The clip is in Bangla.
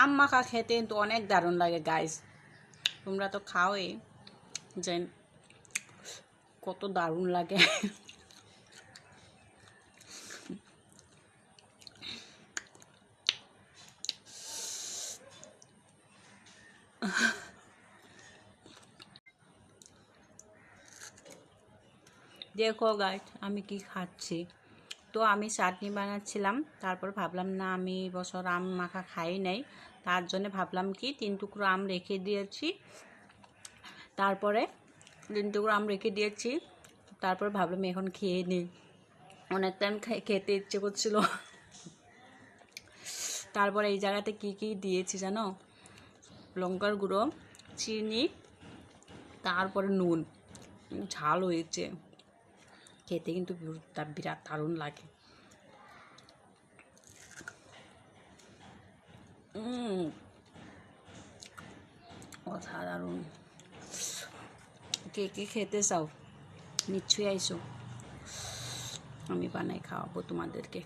আম মাখা খেতে কিন্তু অনেক দারুণ লাগে গাইস, তোমরা তো খাওই, যে কত দারুণ লাগে। দেখো গাইস আমি কি খাচ্ছি। তো আমি চাটনি বানাচ্ছিলাম, তারপর ভাবলাম না আমি বছর আম মাখা খাই নাই, তার জন্য ভাবলাম কি 3 টুকরো আম রেখে দিয়েছি, তারপরে 3 টুকরো আম রেখে দিয়েছি, তারপর ভাবলাম এখন খেয়ে নিই, অনেক টাইম খেতে ইচ্ছে করছিল। তারপরে এই জায়গাতে কি কি দিয়েছি জানো, লঙ্কার গুঁড়ো, চিনি, তারপরে নুন, ঝাল হয়েছে, খেতে কিন্তু বিরাট দারুণ লাগে। অসাধারণ। কে কে খেতে চাও নিশ্চয়ই আইসো, আমি বানাই খাওয়াবো তোমাদেরকে।